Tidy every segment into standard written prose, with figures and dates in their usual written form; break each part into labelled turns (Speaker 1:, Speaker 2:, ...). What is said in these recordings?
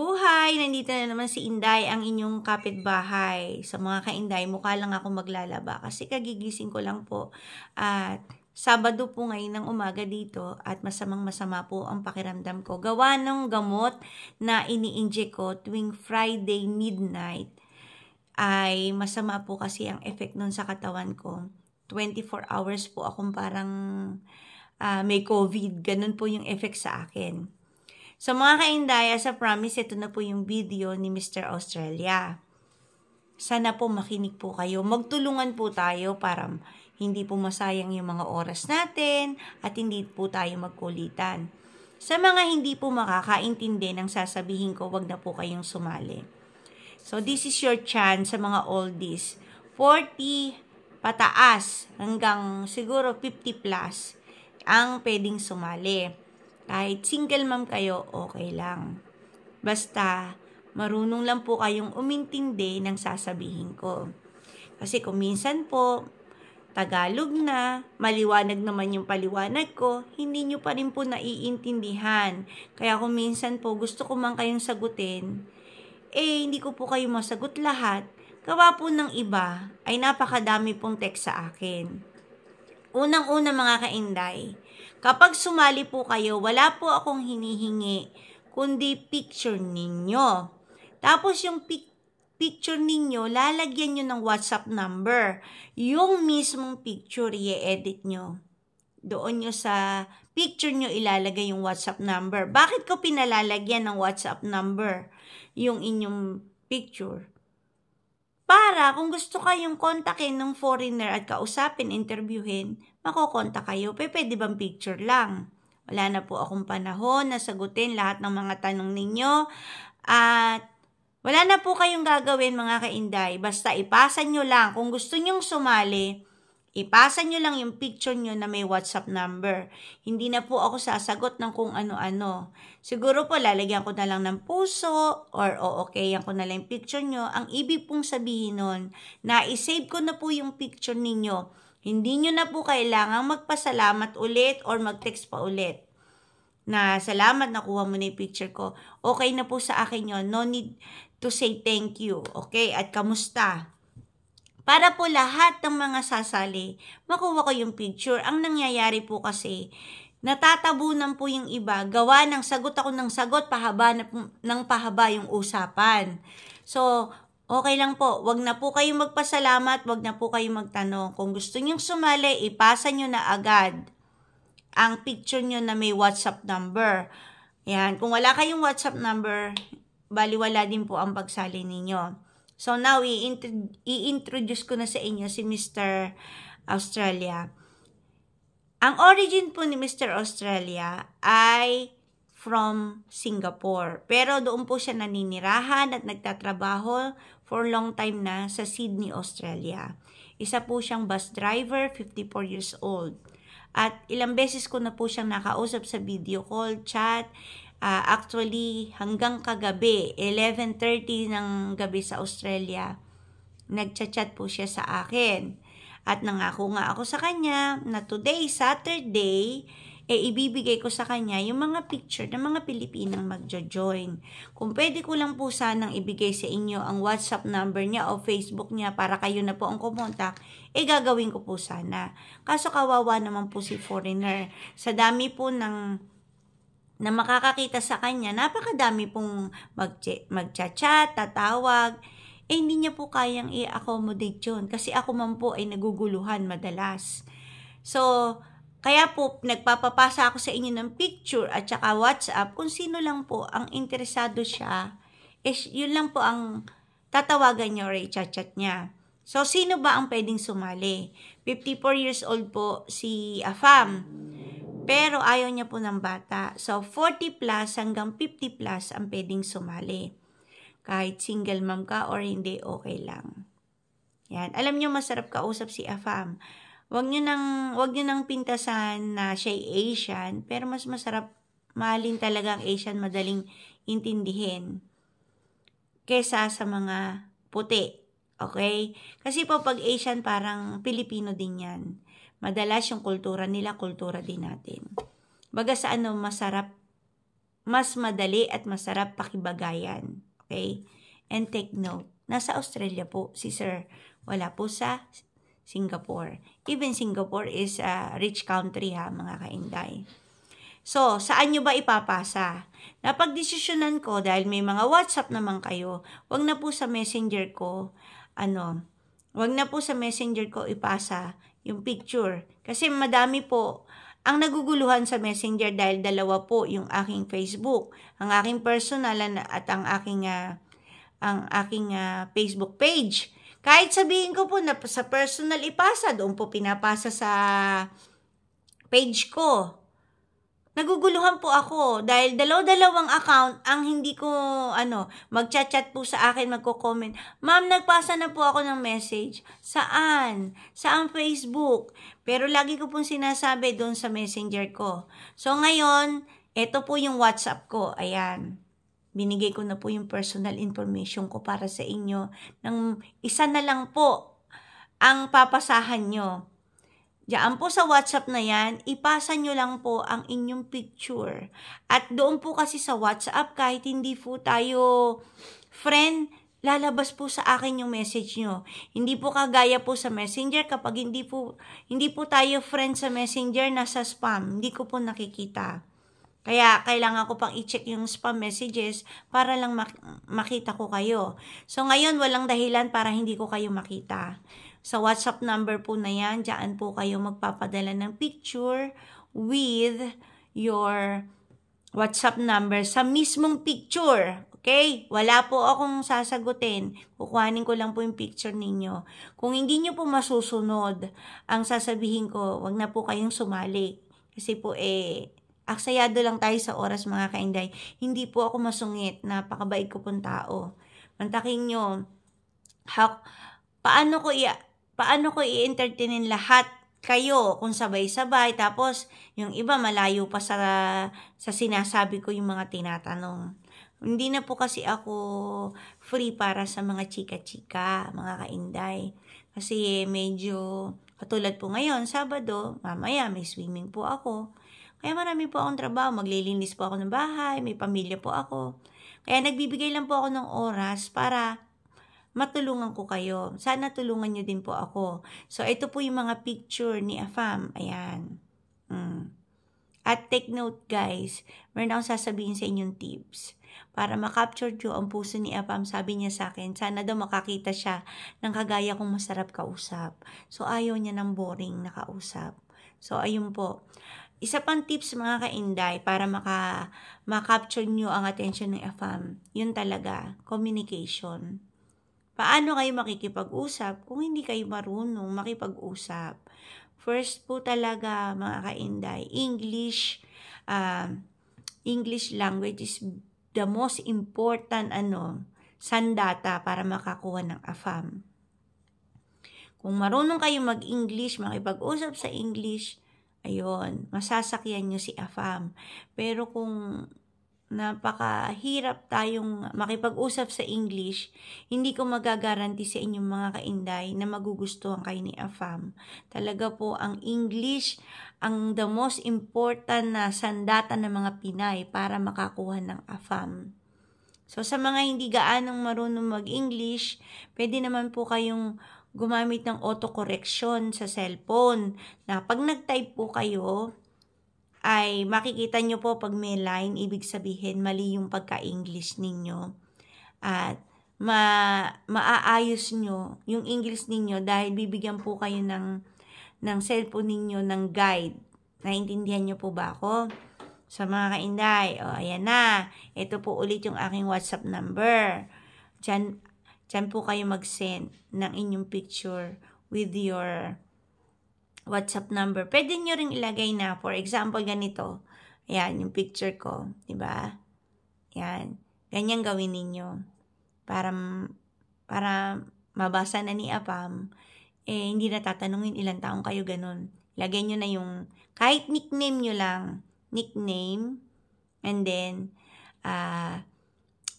Speaker 1: Buhay! Nandito na naman si Inday, ang inyong kapitbahay. Sa mga ka-Inday, mukha lang ako maglalaba kasi kagigising ko lang po. At Sabado po ngayon ng umaga dito at masamang-masama po ang pakiramdam ko. Gawa ng gamot na ini-inject ko tuwing Friday midnight ay masama po kasi ang effect nun sa katawan ko. 24 hours po akong parang may COVID. Ganun po yung effect sa akin. So mga ka-Inday, as a promise, ito na po yung video ni Mr. Australia. Sana po makinig po kayo. Magtulungan po tayo para hindi po masayang yung mga oras natin at hindi po tayo magkulitan. Sa mga hindi po makakaintindi ng sasabihin ko, wag na po kayong sumali. So this is your chance sa mga oldies. 40 pataas hanggang siguro 50 plus ang pwedeng sumali. Kahit single mom kayo, okay lang. Basta, marunong lang po kayong umintindi ng sasabihin ko. Kasi kung minsan po, Tagalog na, maliwanag naman yung paliwanag ko, hindi nyo pa rin po naiintindihan. Kaya kung minsan po gusto ko man kayong sagutin, hindi ko po kayo masagot lahat. Gawa po ng iba ay napakadami pong text sa akin. Unang-una mga ka-Inday, kapag sumali po kayo, wala po akong hinihingi, kundi picture ninyo. Tapos yung picture ninyo, lalagyan nyo ng WhatsApp number. Yung mismong picture, i-edit nyo. Doon nyo sa picture nyo ilalagay yung WhatsApp number. Bakit ko pinalalagyan ng WhatsApp number yung inyong picture? Para kung gusto kayong kontakin ng foreigner at kausapin, interviewin, makokontak kayo. Pwede bang picture lang? Wala na po akong panahon na sagutin lahat ng mga tanong ninyo. At wala na po kayong gagawin mga ka-Inday. Basta ipasa nyo lang. Kung gusto nyong sumali, ipasa nyo lang yung picture nyo na may WhatsApp number. Hindi na po ako sasagot ng kung ano-ano. Siguro po lalagyan ko na lang ng puso or okay-yan ko na lang yung picture nyo. Ang ibig pong sabihin nun, na isave ko na po yung picture ninyo. Hindi nyo na po kailangang magpasalamat ulit or mag-text pa ulit. Na salamat, nakuha mo na yung picture ko. Okay na po sa akin yun. No need to say thank you. Okay? At kamusta? Para po lahat ng mga sasali, makuha ko yung picture. Ang nangyayari po kasi, natatabunan po yung iba. Gawa ng sagot ako ng sagot, pahaba ng pahaba yung usapan. So, okay lang po. Wag na po kayong magpasalamat, wag na po kayong magtanong. Kung gusto nyong sumali, ipasa nyo na agad ang picture nyo na may WhatsApp number. Yan. Kung wala kayong WhatsApp number, baliwala din po ang pagsali ninyo. So now, i-introduce ko na sa inyo si Mr. Australia. Ang origin po ni Mr. Australia ay from Singapore. Pero doon po siya naninirahan at nagtatrabaho for long time na sa Sydney, Australia. Isa po siyang bus driver, 54 years old. At ilang beses ko na po siyang nakausap sa video call, chat. Actually, hanggang kagabi, 11:30 ng gabi sa Australia, nagchat-chat po siya sa akin. At nangako nga ako sa kanya na today, Saturday, ibibigay ko sa kanya yung mga picture ng mga Pilipinang magjo-join. Kung pwede ko lang po sanang ibigay sa inyo ang WhatsApp number niya o Facebook niya para kayo na po ang kumontak, gagawin ko po sana. Kaso kawawa naman po si foreigner. Sa dami po na makakakita sa kanya, napakadami pong magchat-chat, tatawag, hindi niya po kayang i-accommodate yun. Kasi ako man po ay naguguluhan madalas. So, kaya po, nagpapapasa ako sa inyo ng picture at saka WhatsApp kung sino lang po ang interesado siya, yun lang po ang tatawagan niyo or i-chat niya. So, sino ba ang pwedeng sumali? 54 years old po si Afam. Pero ayaw niya po ng bata. So, 40 plus hanggang 50 plus ang pwedeng sumali. Kahit single mom ka or hindi, okay lang. Yan. Alam niyo, masarap kausap si Afam. Wag niyo nang pintasan na siya Asian, pero mas masarap, mahalin talaga ang Asian, madaling intindihin kesa sa mga puti. Okay? Kasi po pag Asian, parang Pilipino din yan. Madalas yung kultura nila, kultura din natin. Baga sa masarap mas madali at masarap pakibagayan. Okay? And take note, nasa Australia po si Sir. Wala po sa Singapore. Even Singapore is a rich country ha, mga kainday. So, saan nyo ba ipapasa? Napagdesisyonan ko dahil may mga WhatsApp naman kayo, wag na po sa messenger ko, wag na po sa messenger ko ipasa yung picture. Kasi madami po ang naguguluhan sa messenger dahil dalawa po yung aking Facebook, ang aking personal at ang aking Facebook page. Kahit sabihin ko po na sa personal ipasa, doon po pinapasa sa page ko. Naguguluhan po ako dahil dalaw-dalawang account ang hindi ko magchat-chat po sa akin, magko-comment. Ma'am, nagpasa na po ako ng message. Saan? Saan Facebook? Pero lagi ko pong sinasabi doon sa messenger ko. So ngayon, ito po yung WhatsApp ko. Ayan. Binigay ko na po yung personal information ko para sa inyo. Nang isa na lang po ang papasahan nyo. Diyan po sa WhatsApp na yan, ipasa nyo lang po ang inyong picture. At doon po kasi sa WhatsApp, kahit hindi po tayo friend, lalabas po sa akin yung message nyo. Hindi po kagaya po sa Messenger, kapag hindi po tayo friend sa Messenger, nasa spam. Hindi ko po nakikita. Kaya kailangan ko pang i-check yung spam messages para lang makita ko kayo. So ngayon, walang dahilan para hindi ko kayo makita. Sa WhatsApp number po na yan, dyan po kayo magpapadala ng picture with your WhatsApp number sa mismong picture. Okay? Wala po akong sasagutin. Kukuhanin ko lang po yung picture ninyo. Kung hindi nyo po masusunod ang sasabihin ko, wag na po kayong sumali. Kasi po aksayado lang tayo sa oras mga kainday. Hindi po ako masungit. Napakabait ko pong tao. Mantakin nyo, paano ko i-entertainin lahat kayo kung sabay-sabay, tapos yung iba malayo pa sa sinasabi ko yung mga tinatanong. Hindi na po kasi ako free para sa mga chika-chika, mga kainday. Kasi medyo, katulad po ngayon, Sabado, mamaya may swimming po ako. Kaya marami po akong trabaho, maglilinis po ako ng bahay, may pamilya po ako. Kaya nagbibigay lang po ako ng oras para matulungan ko kayo. Sana tulungan nyo din po ako. So, ito po yung mga picture ni Afam. Ayan. At take note guys, meron akong sasabihin sa inyong tips. Para makapture nyo ang puso ni Afam, sabi niya sa akin, sana daw makakita siya ng kagaya kong masarap kausap. So, ayaw niya ng boring na kausap. So, ayun po. Isa pang tips mga kainday para makapture nyo ang attention ni Afam. Yun talaga, communication. Paano kayo makikipag-usap kung hindi kayo marunong makipag-usap? First po talaga mga kainday, English language is the most important sandata para makakuha ng Afam. Kung marunong kayo mag-English, makipag-usap sa English, ayun, masasakyan nyo si Afam. Pero kung napakahirap tayong makipag-usap sa English, hindi ko magagaranti sa inyong mga kainday na magugustuhan kayo ni Afam. Talaga po ang English ang the most important na sandata ng mga Pinay para makakuha ng Afam. So sa mga hindi gaanong marunong mag-English, pwede naman po kayong gumamit ng autocorrection sa cellphone na pag nag-type po kayo, ay makikita nyo po pag may line, ibig sabihin mali yung pagka-English ninyo. At maaayos nyo yung English ninyo dahil bibigyan po kayo ng cellphone ninyo ng guide. Naintindihan nyo po ba ako? Sa mga kainday, ayan na. Ito po ulit yung aking WhatsApp number. Diyan po kayo mag-send ng inyong picture with your WhatsApp number. Pwede nyo ring ilagay na, for example, ganito. Ayan, yung picture ko. Diba? Ayan. Ganyan gawin ninyo. Para mabasa na ni Afam, hindi na tatanungin ilang taong kayo ganun. Lagay nyo na yung, kahit nickname nyo lang, nickname, and then,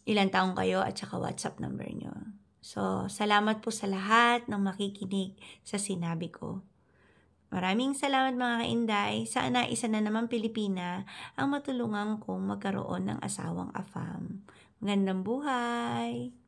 Speaker 1: ilang taong kayo, at saka WhatsApp number nyo. So, salamat po sa lahat ng makikinig sa sinabi ko. Maraming salamat mga kainday. Sana isa na naman Pilipina ang matulungan kong magkaroon ng asawang AFAM. Magandang buhay!